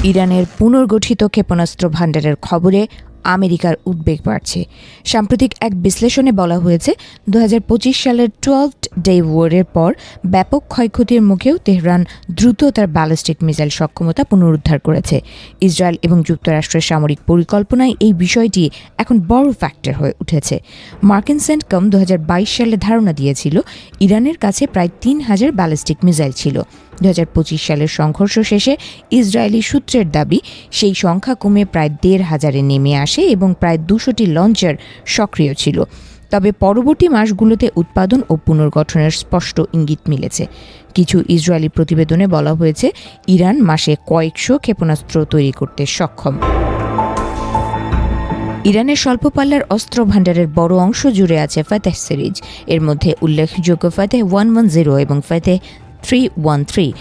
ইরানের পুনর্গঠিত ক্ষেপণাস্ত্র ভান্ডারের খবরে আমেরিকার উদ্বেগ বাড়ছে। সাম্প্রতিক এক বিশ্লেষণে বলা হয়েছে 2025 সালের 12th ডে ওয়ারের পর ব্যাপক ক্ষয়ক্ষতির মুখেও তেহরান দ্রুত তার ব্যালিস্টিক মিসাইল সক্ষমতা পুনরুদ্ধার করেছে। ইসরায়েল এবং যুক্তরাষ্ট্রের সামরিক পরিকল্পনায় এই বিষয়টি এখন বড় ফ্যাক্টর হয়ে উঠেছে। মার্কিন সেন্টকম 2022 সালে ধারণা দিয়েছিল ইরানের কাছে প্রায় 3000 ব্যালিস্টিক মিসাইল ছিল। 2025 সালের সংঘর্ষ শেষে ইসরায়েলি সূত্রের দাবি সেই সংখ্যা কমে প্রায় 1,500-এ নেমে আসে এবং প্রায় 200টি লঞ্চার সক্রিয় ছিল। তবে পরবর্তী মাসগুলোতে উৎপাদন ও পুনর্গঠনের স্পষ্ট ইঙ্গিত মিলেছে। কিছু ইসরায়েলি প্রতিবেদনে বলা হয়েছে ইরান মাসে কয়েকশো ক্ষেপণাস্ত্র তৈরি করতে সক্ষম। ইরানের স্বল্প পাল্লার অস্ত্র ভান্ডারের বড় অংশ জুড়ে আছে ফাতেহ সিরিজ। এর মধ্যে উল্লেখযোগ্য ফাতেহ 110 এবং ফাতেহ 313।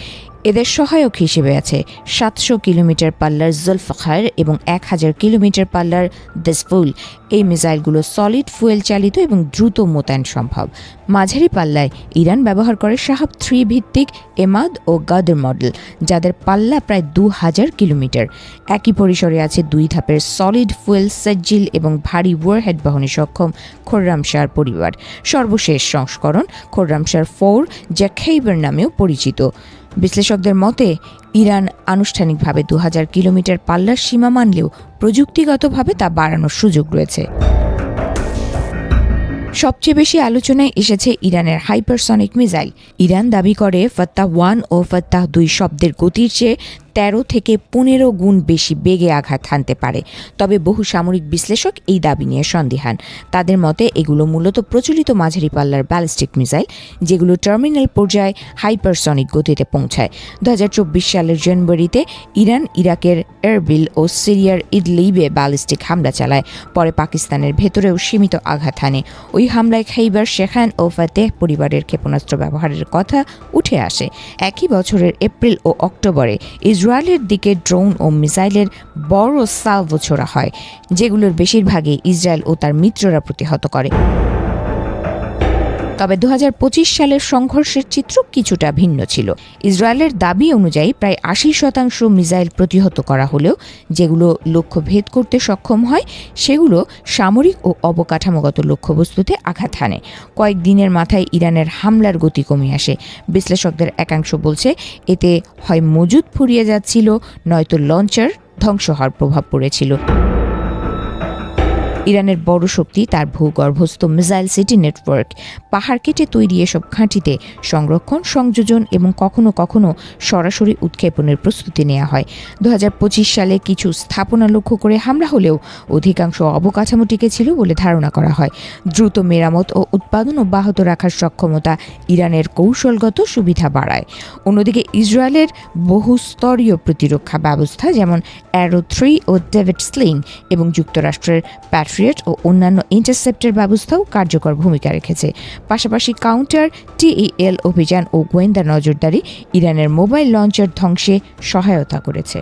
এদের সহায়ক হিসেবে আছে 700 কিলোমিটার পাল্লার জুলফকার এবং 1000 কিলোমিটার পাল্লার দেসফুল। এই মিসাইলগুলো সলিড ফুয়েল চালিত এবং দ্রুত মোতায়েন সম্ভব। মাঝারি পাল্লায় ইরান ব্যবহার করে শাহাব 3 ভিত্তিক এমাদ ও গাদর মডেল, যাদের পাল্লা প্রায় 2000 কিলোমিটার। একই পরিসরে আছে 2 ধাপের সলিড ফুয়েল সাজ্জিল এবং ভারী ওয়ারহেড বহনে সক্ষম খোররামশার পরিবার। সর্বশেষ সংস্করণ খোররামশার 4, যা খেইবার নামেও পরিচিত। বিশ্লেষকদের মতে ইরান আনুষ্ঠানিকভাবে 2000 কিলোমিটার পাল্লার সীমা মানলেও প্রযুক্তিগতভাবে তা বাড়ানোর সুযোগ রয়েছে। সবচেয়ে বেশি আলোচনায় এসেছে ইরানের হাইপারসনিক মিসাইল। ইরান দাবি করে ফাত্তাহ 1 ও ফাত্তাহ 2 শব্দের গতির চেয়ে 13 থেকে 15 গুণ বেশি বেগে আঘাত হানতে পারে। তবে বহু সামরিক বিশ্লেষক এই দাবি নিয়ে সন্দিহান। তাদের মতে এগুলো মূলত প্রচলিত মাঝারি পাল্লার ব্যালিস্টিক মিসাইল, যেগুলো টার্মিনাল পর্যায়ে হাইপারসনিক গতিতে পৌঁছায়। 2024 সালের জানুয়ারিতে ইরান ইরাকের এরবিল ও সিরিয়ার ইদলিবে ব্যালিস্টিক হামলা চালায়। পরে পাকিস্তানের ভেতরেও সীমিত আঘাত হানে। ওই হামলায় খাইবার শেখান ও ফাতেহ পরিবারের ক্ষেপণাস্ত্র ব্যবহারের কথা উঠে আসে। একই বছরের এপ্রিল ও অক্টোবরে ইসরায়েলের দিকে ড্রোন ও মিসাইলের বড় সালভো ছোড়া হয়, যেগুলোর বেশিরভাগই ইসরায়েল ও তার মিত্ররা প্রতিহত করে। তবে 2025 সালের সংঘর্ষের চিত্র কিছুটা ভিন্ন ছিল। ইসরায়েলের দাবি অনুযায়ী প্রায় 80% মিসাইল প্রতিহত করা হলেও যেগুলো লক্ষ্য ভেদ করতে সক্ষম হয় সেগুলো সামরিক ও অবকাঠামোগত লক্ষ্যবস্তুতে আঘাত হানে। কয়েকদিনের মাথায় ইরানের হামলার গতি কমে আসে। বিশ্লেষকদের একাংশ বলছে এতে হয় মজুদ ফুরিয়ে যাচ্ছিল, নয়তো লঞ্চার ধ্বংস হওয়ার প্রভাব পড়েছিল। ইরানের বড় শক্তি তার ভূগর্ভস্থ মিসাইল সিটি নেটওয়ার্ক। পাহাড় কেটে তৈরি এসব ঘাঁটিতে সংরক্ষণ, সংযোজন এবং কখনো কখনো সরাসরি উৎক্ষেপণের প্রস্তুতি নেওয়া হয়। 2025 সালে কিছু স্থাপনা লক্ষ্য করে হামলা হলেও অধিকাংশ অবকাঠামো টিকে ছিল বলে ধারণা করা হয়। দ্রুত মেরামত ও উৎপাদন অব্যাহত রাখার সক্ষমতা ইরানের কৌশলগত সুবিধা বাড়ায়। অন্যদিকে ইসরায়েলের বহুস্তরীয় প্রতিরক্ষা ব্যবস্থা যেমন অ্যারো 3 ও ডেভিড স্লিং এবং যুক্তরাষ্ট্রের প্যাট্রিয়ট ও অন্যান্য ইন্টারসেপ্টর ব্যবস্থাও কার্যকর ভূমিকা রেখেছে। পাশাপাশি কাউন্টার টিইএল অভিযান ও গোয়েন্দা নজরদারি ইরানের মোবাইল লঞ্চার ধ্বংসে সহায়তা করেছে।